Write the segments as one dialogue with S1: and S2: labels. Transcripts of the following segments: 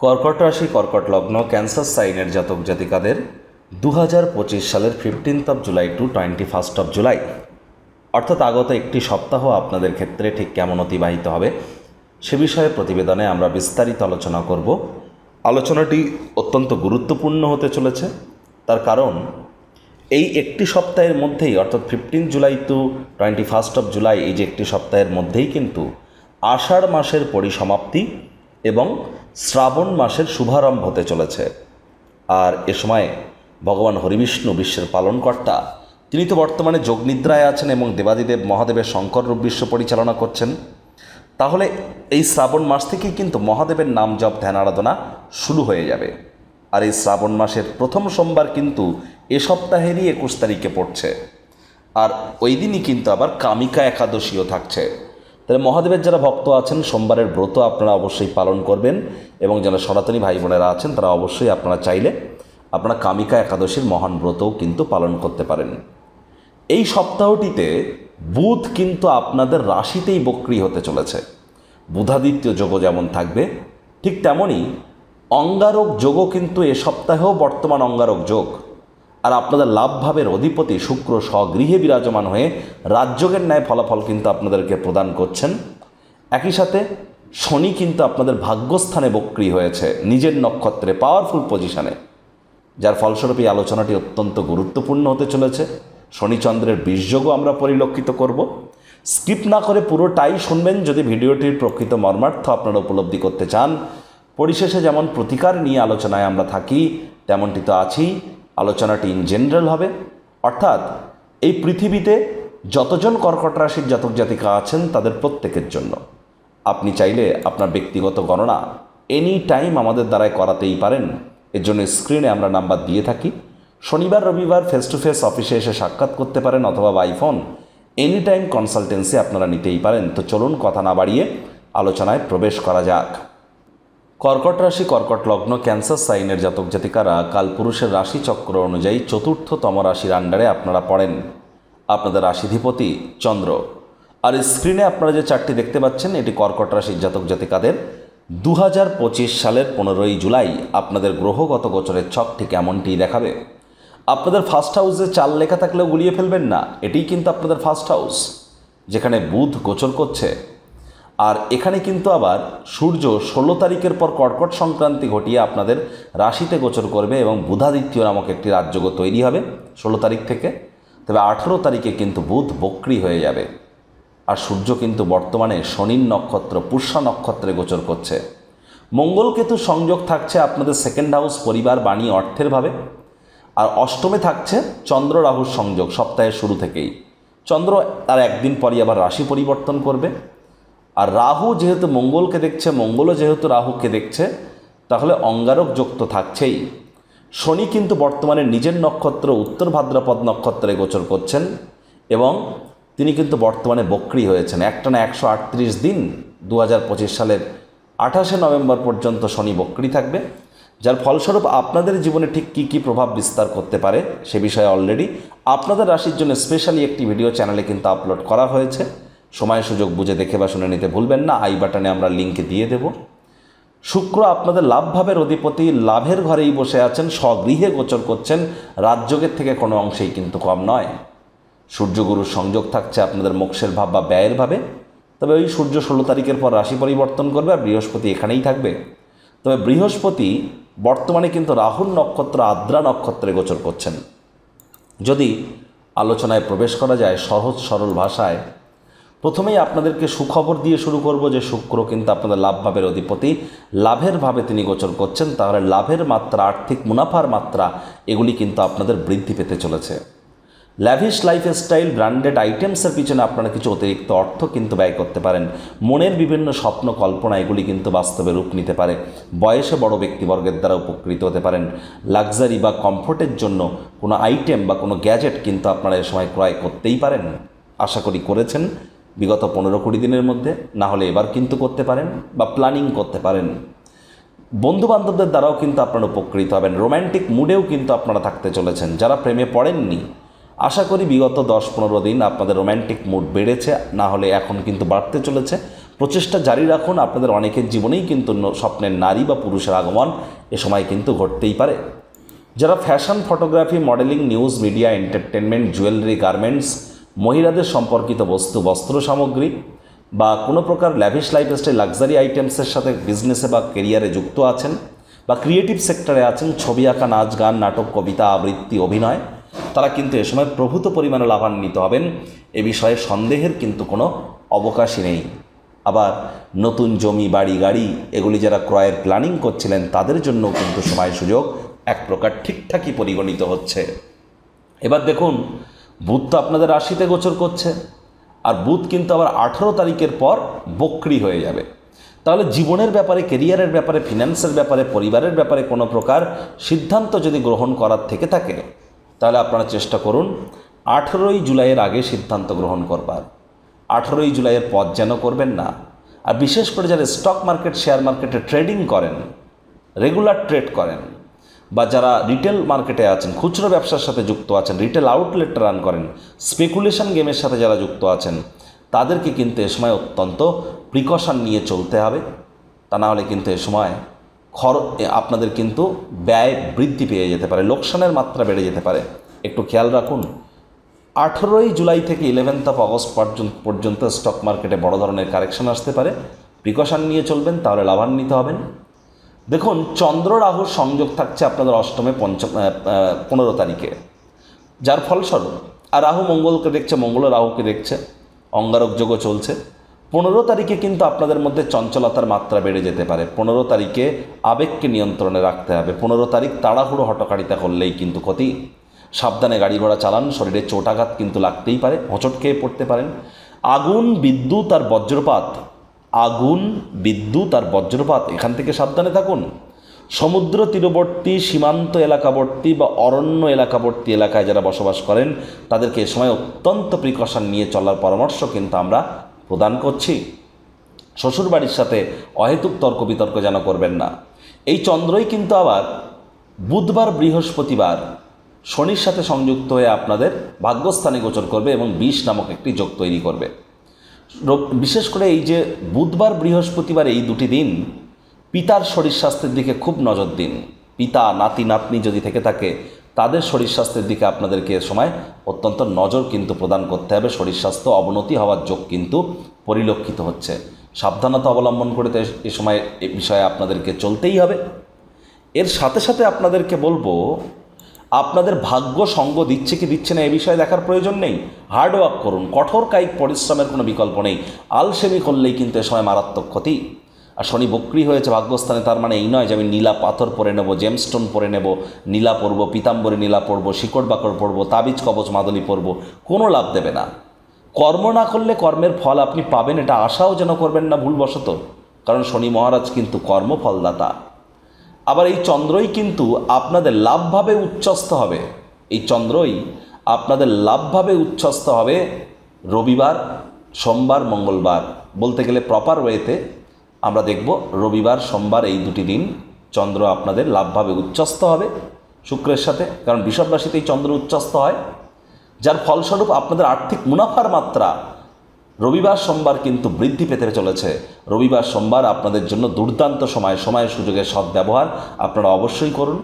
S1: কর্কট রাশি, কর্কট লগ্ন, ক্যান্সার সাইনের জাতক জাতিকাদের 2025 সালের 15 জুলাই টু 21 জুলাই অর্থাৎ আগত একটি সপ্তাহ আপনাদের ক্ষেত্রে ঠিক কেমন অতিবাহিত হবে সে বিষয়ে প্রতিবেদনে আমরা বিস্তারিত আলোচনা করব। আলোচনাটি অত্যন্ত গুরুত্বপূর্ণ হতে চলেছে, তার কারণ এই একটি সপ্তাহের মধ্যেই অর্থাৎ 15 জুলাই টু 21 জুলাই এই যে একটি সপ্তাহের মধ্যেই কিন্তু আষাঢ় মাসের পরিসমাপ্তি এবং শ্রাবণ মাসের শুভারম্ভ হতে চলেছে। আর এ সময় ভগবান হরিবিষ্ণু, বিশ্বের পালনকর্তা, তিনি তো বর্তমানে যোগনিদ্রায় আছেন এবং দেবাদিদেব মহাদেবের শঙ্কর রূপ বিশ্ব পরিচালনা করছেন। তাহলে এই শ্রাবণ মাস থেকেই কিন্তু মহাদেবের নাম জপ, ধ্যান, আরাধনা শুরু হয়ে যাবে। আর এই শ্রাবণ মাসের প্রথম সোমবার কিন্তু এ সপ্তাহেরই 21 তারিখে পড়ছে, আর ওই দিনই কিন্তু আবার কামিকা একাদশীও থাকছে। তাহলে মহাদেবের যারা ভক্ত আছেন সোমবারের ব্রত আপনারা অবশ্যই পালন করবেন, এবং যারা সনাতনী ভাই বোনেরা আছেন তারা অবশ্যই আপনারা চাইলে আপনারা কামিকা একাদশীর মহান ব্রতও কিন্তু পালন করতে পারেন। এই সপ্তাহটিতে বুধ কিন্তু আপনাদের রাশিতেই বক্রী হতে চলেছে। বুধাদিত্য যোগও যেমন থাকবে ঠিক তেমনই অঙ্গারক যোগও কিন্তু এ সপ্তাহেও বর্তমান অঙ্গারক যোগ। আর আপনাদের লাভভাবের অধিপতি শুক্র স্বগৃহে বিরাজমান হয়ে রাজযোগের ন্যায় ফলাফল কিন্তু আপনাদেরকে প্রদান করছেন। একই সাথে শনি কিন্তু আপনাদের ভাগ্যস্থানে বক্রী হয়েছে নিজের নক্ষত্রে, পাওয়ারফুল পজিশনে, যার ফলস্বরূপ এই আলোচনাটি অত্যন্ত গুরুত্বপূর্ণ হতে চলেছে। শনিচন্দ্রের বীর্যযোগও আমরা পরিলক্ষিত করব। স্কিপ না করে পুরোটাই শুনবেন যদি ভিডিওটির প্রকৃত মর্মার্থ আপনারা উপলব্ধি করতে চান। পরিশেষে যেমন প্রতিকার নিয়ে আলোচনায় আমরা থাকি তেমনটি তো আছি। আলোচনাটি ইন জেনারেল হবে, অর্থাৎ এই পৃথিবীতে যতজন কর্কট রাশির জাতক জাতিকা আছেন তাদের প্রত্যেকের জন্য। আপনি চাইলে আপনার ব্যক্তিগত গণনা এনি টাইম আমাদের দ্বারাই করাতেই পারেন। এর জন্য স্ক্রিনে আমরা নাম্বার দিয়ে থাকি। শনিবার রবিবার ফেস টু ফেস অফিসে এসে সাক্ষাৎ করতে পারেন, অথবা by phone any time consultancy আপনারা নিতেই পারেন। তো চলুন কথা না বাড়িয়ে আলোচনায় প্রবেশ করা যাক। কর্কট রাশি, কর্কট লগ্ন, ক্যান্সার সাইনের জাতক জাতিকারা কালপুরুষের রাশিচক্র অনুযায়ী চতুর্থতম রাশির আন্ডারে আপনারা পড়েন। আপনাদের রাশিধিপতি চন্দ্র। আর স্ক্রিনে আপনারা যে চারটি দেখতে পাচ্ছেন এটি কর্কট রাশির জাতক জাতিকাদের 2025 সালের 15 জুলাই আপনাদের গ্রহগত গোচরের ছকটি কেমনটি দেখাবে। আপনাদের ফার্স্ট হাউসে 4 লেখা থাকলেও গুলিয়ে ফেলবেন না, এটিই কিন্তু আপনাদের ফার্স্ট হাউস যেখানে বুধ গোচর করছে। আর এখানে কিন্তু আবার সূর্য 16 তারিখের পর কর্কট সংক্রান্তি ঘটিয়ে আপনাদের রাশিতে গোচর করবে এবং বুধাদিত্য নামক একটি রাজযোগ তৈরি হবে 16 তারিখ থেকে। তবে 18 তারিখে কিন্তু বুধ বক্রী হয়ে যাবে। আর সূর্য কিন্তু বর্তমানে শনির নক্ষত্র পুষ্যা নক্ষত্রে গোচর করছে। মঙ্গল কেতু সংযোগ থাকছে আপনাদের সেকেন্ড হাউস, পরিবার, বাণী, অর্থের ভাবে। আর অষ্টমে থাকছে চন্দ্র রাহুর সংযোগ সপ্তাহের শুরু থেকেই। চন্দ্র তার একদিন পরই আবার রাশি পরিবর্তন করবে। আর রাহু যেহেতু মঙ্গলকে দেখছে, মঙ্গলও যেহেতু রাহুকে দেখছে, তাহলে অঙ্গারক যোগ তো থাকছেই। শনি কিন্তু বর্তমানে নিজের নক্ষত্র উত্তর ভাদ্রপদ নক্ষত্রে গোচর করছেন এবং তিনি কিন্তু বর্তমানে বক্রী হয়েছেন। একটানা 138 দিন 2025 সালের 28শে নভেম্বর পর্যন্ত শনি বক্রী থাকবে, যার ফলস্বরূপ আপনাদের জীবনে ঠিক কী কী প্রভাব বিস্তার করতে পারে সে বিষয়ে অলরেডি আপনাদের রাশির জন্য স্পেশালি একটি ভিডিও চ্যানেলে কিন্তু আপলোড করা হয়েছে। সময় সুযোগ বুঝে দেখে বা শুনে নিতে ভুলবেন না, আই বাটনে আমরা লিঙ্ক দিয়ে দেব। শুক্র আপনাদের লাভভাবের অধিপতি, লাভের ঘরেই বসে আছেন, স্বগৃহে গোচর করছেন, রাজযোগের থেকে কোনো অংশেই কিন্তু কম নয়। সূর্যগুরুর সংযোগ থাকছে আপনাদের মোক্ষের ভাব বা ব্যয়ের ভাবে। তবে ওই সূর্য 16 তারিখের পর রাশি পরিবর্তন করবে আর বৃহস্পতি এখানেই থাকবে। তবে বৃহস্পতি বর্তমানে কিন্তু রাহুর নক্ষত্র আদ্রা নক্ষত্রে গোচর করছেন। যদি আলোচনায় প্রবেশ করা যায় সহজ সরল ভাষায়, প্রথমেই আপনাদেরকে সুখবর দিয়ে শুরু করব যে শুক্র কিন্তু আপনাদের লাভভাবের অধিপতি, লাভের ভাবে তিনি গোচর করছেন। তাহলে লাভের মাত্রা, আর্থিক মুনাফার মাত্রা এগুলি কিন্তু আপনাদের বৃদ্ধি পেতে চলেছে। ল্যাভিশ লাইফস্টাইল, ব্র্যান্ডেড আইটেমসের পিছনে আপনারা কিছু অতিরিক্ত অর্থ কিন্তু ব্যয় করতে পারেন। মনের বিভিন্ন স্বপ্ন কল্পনা এগুলি কিন্তু বাস্তবে রূপ নিতে পারে। বয়সে বড় ব্যক্তিবর্গের দ্বারা উপকৃত হতে পারেন। লাক্সারি বা কমফোর্টের জন্য কোনো আইটেম বা কোনো গ্যাজেট কিন্তু আপনারা এ সময় ক্রয় করতেই পারেন। আশা করি করেছেন বিগত 15-20 দিনের মধ্যে, না হলে এবার কিন্তু করতে পারেন বা প্ল্যানিং করতে পারেন। বন্ধুবান্ধবদের দ্বারাও কিন্তু আপনারা উপকৃত হবেন। রোম্যান্টিক মুডেও কিন্তু আপনারা থাকতে চলেছেন। যারা প্রেমে পড়েননি, আশা করি বিগত 10-15 দিন আপনাদের রোম্যান্টিক মুড বেড়েছে, না হলে এখন কিন্তু বাড়তে চলেছে। প্রচেষ্টা জারি রাখুন। আপনাদের অনেকের জীবনেই কিন্তু স্বপ্নের নারী বা পুরুষের আগমন এ সময় কিন্তু ঘটতেই পারে। যারা fashion, photography, modelling, news, media, entertainment, jewellery, garments, মহিলাদের সম্পর্কিত বস্তু, বস্ত্র সামগ্রী বা কোনো প্রকার ল্যাভিশ লাইফস্টাইল, লাক্সারি আইটেমসের সাথে বিজনেসে বা কেরিয়ারে যুক্ত আছেন বা ক্রিয়েটিভ সেক্টরে আছেন, ছবি আঁকা, নাচ গান, নাটক, কবিতা, আবৃত্তি, অভিনয়, তারা কিন্তু এ সময় প্রভূত পরিমাণে লাভান্বিত হবেন। এ বিষয়ে সন্দেহের কিন্তু কোনো অবকাশই নেই। আবার নতুন জমি, বাড়ি, গাড়ি এগুলি যারা ক্রয়ের প্ল্যানিং করছিলেন তাদের জন্যও কিন্তু সময় সুযোগ এক প্রকার ঠিকঠাকই পরিগণিত হচ্ছে। এবার দেখুন, বুধ তো আপনাদের রাশিতে গোচর করছে, আর বুধ কিন্তু আবার 18 তারিখের পর বক্রী হয়ে যাবে। তাহলে জীবনের ব্যাপারে, কেরিয়ারের ব্যাপারে, ফিন্যান্সের ব্যাপারে, পরিবারের ব্যাপারে কোনো প্রকার সিদ্ধান্ত যদি গ্রহণ করার থেকে থাকে, তাহলে আপনারা চেষ্টা করুন 18ই জুলাইয়ের আগে সিদ্ধান্ত গ্রহণ করবার। 18ই জুলাইয়ের পর যেন করবেন না। আর বিশেষ করে যারা স্টক মার্কেট, শেয়ার মার্কেটে ট্রেডিং করেন, রেগুলার ট্রেড করেন, বা যারা রিটেল মার্কেটে আছেন, খুচরো ব্যবসার সাথে যুক্ত আছেন, রিটেল আউটলেট রান করেন, স্পেকুলেশন গেমের সাথে যারা যুক্ত আছেন, তাদেরকে কিন্তু এ সময় অত্যন্ত প্রিকশন নিয়ে চলতে হবে। তা না হলে কিন্তু এ সময় আপনাদের কিন্তু ব্যয় বৃদ্ধি পেয়ে যেতে পারে, লোকসানের মাত্রা বেড়ে যেতে পারে। একটু খেয়াল রাখুন। 18ই জুলাই থেকে 11 অগস্ট পর্যন্ত স্টক মার্কেটে বড় ধরনের কারেকশন আসতে পারে। প্রিকশন নিয়ে চলবেন, তাহলে লাভান্বিত হবেন। দেখুন, চন্দ্র রাহুর সংযোগ থাকছে আপনাদের অষ্টমে 15 তারিখে, যার ফলস্বরূপ, আর রাহু মঙ্গলকে দেখছে, মঙ্গল রাহুকে দেখছে, অঙ্গারক যোগও চলছে। 15 তারিখে কিন্তু আপনাদের মধ্যে চঞ্চলতার মাত্রা বেড়ে যেতে পারে। 15 তারিখে আবেগকে নিয়ন্ত্রণে রাখতে হবে। 15 তারিখ তাড়াহুড়ো হটকারিতা করলেই কিন্তু ক্ষতি। সাবধানে গাড়ি ঘোড়া চালান, শরীরে চোটাঘাত কিন্তু লাগতেই পারে, হোঁচট খেয়ে পড়তে পারেন। আগুন, বিদ্যুৎ আর বজ্রপাত, আগুন, বিদ্যুৎ আর বজ্রপাত, এখান থেকে সাবধানে থাকুন। সমুদ্র তীরবর্তী, সীমান্ত এলাকাবর্তী বা অরণ্য এলাকাবর্তী এলাকায় যারা বসবাস করেন, তাদেরকে এ সময় অত্যন্ত প্রিকশন নিয়ে চলার পরামর্শ কিন্তু আমরা প্রদান করছি। শ্বশুরবাড়ির সাথে অহেতুক তর্ক বিতর্ক যেন করবেন না। এই চন্দ্রই কিন্তু আবার বুধবার, বৃহস্পতিবার শনির সাথে সংযুক্ত হয়ে আপনাদের ভাগ্যস্থানে গোচর করবে এবং 20 নামক একটি যোগ তৈরি করবে। বিশেষ করে এই যে বুধবার, বৃহস্পতিবার, এই দুটি দিন পিতার শরীর স্বাস্থ্যের দিকে খুব নজর দিন। পিতা, নাতি, নাতনি যদি থেকে থাকে, তাদের শরীর স্বাস্থ্যের দিকে আপনাদেরকে এ সময় অত্যন্ত নজর কিন্তু প্রদান করতে হবে। শরীর স্বাস্থ্য অবনতি হওয়ার যোগ কিন্তু পরিলক্ষিত হচ্ছে। সাবধানতা অবলম্বন করে এ সময় এ বিষয়ে আপনাদেরকে চলতেই হবে। এর সাথে সাথে আপনাদেরকে বলবো, আপনাদের ভাগ্য সঙ্গ দিচ্ছে কি দিচ্ছে না এ বিষয়ে দেখার প্রয়োজন নেই। হার্ডওয়ার্ক করুন, কঠোর কায়িক পরিশ্রমের কোনো বিকল্প নেই। আলসেমি করলেই কিন্তু এ সময় মারাত্মক ক্ষতি। আর শনি বক্রী হয়েছে ভাগ্যস্থানে, তার মানে এই নয় যে আমি নীলা পাথর পরে নেব, জেমস্টোন পরে নেব, নীলা পরব, পীতাম্বরী নীলা পরব, শিকড় বাকড় পরব, তাবিজ কবচ মাদলি পরব, কোনো লাভ দেবে না। কর্ম না করলে কর্মের ফল আপনি পাবেন, এটা আশাও যেন করবেন না ভুলবশত, কারণ শনি মহারাজ কিন্তু কর্মফলদাতা। আবার এই চন্দ্রই কিন্তু আপনাদের লাভভাবে উচ্চস্থ হবে। এই চন্দ্রই আপনাদের লাভভাবে উচ্চস্থ হবে রবিবার, সোমবার, মঙ্গলবার। বলতে গেলে প্রপার ওয়েতে আমরা দেখব রবিবার, সোমবার এই দুটি দিন চন্দ্র আপনাদের লাভভাবে উচ্চস্থ হবে শুক্রের সাথে, কারণ বৃষভ রাশিতেই চন্দ্র উচ্চস্থ হয়, যার ফলস্বরূপ আপনাদের আর্থিক মুনাফার মাত্রা রবিবার, সোমবার কিন্তু বৃদ্ধি পেতে চলেছে। রবিবার, সোমবার আপনাদের জন্য দুর্দান্ত সময়, সুযোগের সদ্ব্যবহার আপনারা অবশ্যই করুন।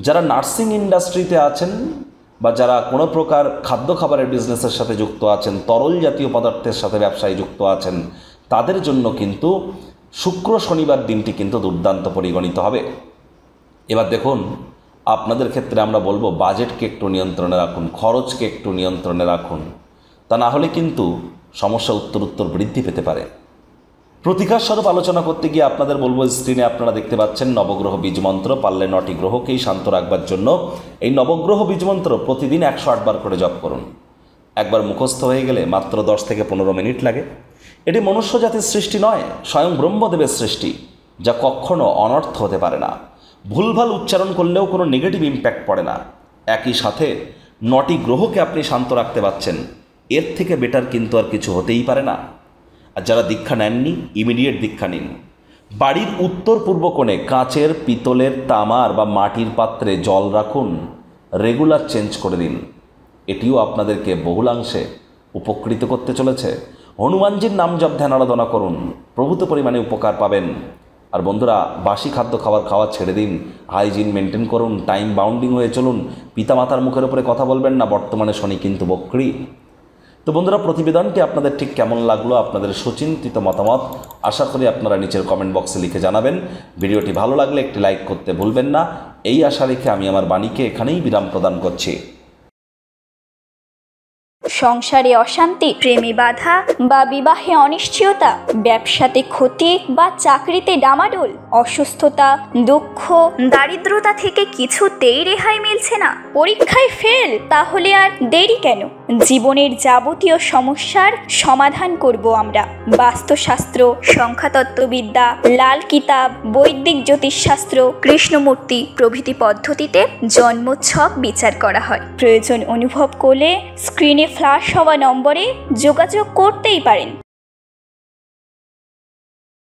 S1: যারা নার্সিং ইন্ডাস্ট্রিতে আছেন বা যারা কোনো প্রকার খাদ্য খাবারের বিজনেসের সাথে যুক্ত আছেন, তরল জাতীয় পদার্থের সাথে ব্যবসায় যুক্ত আছেন, তাদের জন্য কিন্তু শুক্র শনিবার দিনটি কিন্তু দুর্দান্ত পরিগণিত হবে। এবার দেখুন, আপনাদের ক্ষেত্রে আমরা বলবো বাজেটকে একটু নিয়ন্ত্রণে রাখুন, খরচকে একটু নিয়ন্ত্রণে রাখুন, তা না হলে কিন্তু সমস্যা উত্তর বৃদ্ধি পেতে পারে। প্রতিকার স্বরূপ আলোচনা করতে গিয়ে আপনাদের বলবো, স্ক্রিনে আপনারা দেখতে পাচ্ছেন নবগ্রহ বীজমন্ত্র। পারলে 9টি গ্রহকেই শান্ত রাখবার জন্য এই নবগ্রহ বীজমন্ত্র প্রতিদিন 108 বার করে জপ করুন। একবার মুখস্থ হয়ে গেলে মাত্র 10 থেকে 15 মিনিট লাগে। এটি মনুষ্য জাতির সৃষ্টি নয়, স্বয়ং ব্রহ্মদেবের সৃষ্টি, যা কখনো অনর্থ হতে পারে না। ভুলভাল উচ্চারণ করলেও কোনো নেগেটিভ ইম্প্যাক্ট পড়ে না। একই সাথে 9টি গ্রহকে আপনি শান্ত রাখতে পারছেন, এর থেকে বেটার কিন্তু আর কিছু হতেই পারে না। আর যারা দীক্ষা নেননি, ইমিডিয়েট দীক্ষা নিন। বাড়ির উত্তর পূর্ব কোণে কাঁচের, পিতলের, তামার বা মাটির পাত্রে জল রাখুন, রেগুলার চেঞ্জ করে দিন। এটিও আপনাদেরকে বহুলাংশে উপকৃত করতে চলেছে। হনুমানজির নাম জপ ধ্যান আরাধনা করুন, প্রভূত পরিমাণে উপকার পাবেন। আর বন্ধুরা, বাসি খাদ্য খাওয়া ছেড়ে দিন, হাইজিন মেনটেন করুন, টাইম বাউন্ডিং হয়ে চলুন, পিতামাতার মুখের উপরে কথা বলবেন না, বর্তমানে শনি কিন্তু বক্রী। তো বন্ধুরা, প্রতিবেদনটি আপনাদের ঠিক কেমন লাগলো, আপনাদের সুচিন্তিত মতামত আশা করি আপনারা নিচের কমেন্ট বক্সে লিখে জানাবেন। ভিডিওটি ভালো লাগলে একটি লাইক করতে ভুলবেন না। এই আশা রেখে আমি আমার বাণীকে এখানেই বিরাম প্রদান করছি।
S2: সংসারে অশান্তি, প্রেমে বাধা বা বিবাহে অনিশ্চয়তা, ব্যবসাতে ক্ষতি বা চাকরিতে ডামাডোল, অসুস্থতা, দুঃখ, দারিদ্রতা থেকে কিছুতেই রেহাই মিলছে না, পরীক্ষায় ফেল, তাহলে আর দেরি কেন? জীবনের যাবতীয় সমস্যার সমাধান করব আমরা। বাস্তুশাস্ত্র, সংখ্যাতত্ত্ববিদ্যা, লাল কিতাব, বৈদিক জ্যোতিষশাস্ত্র, কৃষ্ণমূর্তি প্রভৃতি পদ্ধতিতে জন্মছক বিচার করা হয়। প্রয়োজন অনুভব করলে স্ক্রিনে ফ্ল্যাশ হওয়া নম্বরে যোগাযোগ করতেই পারেন।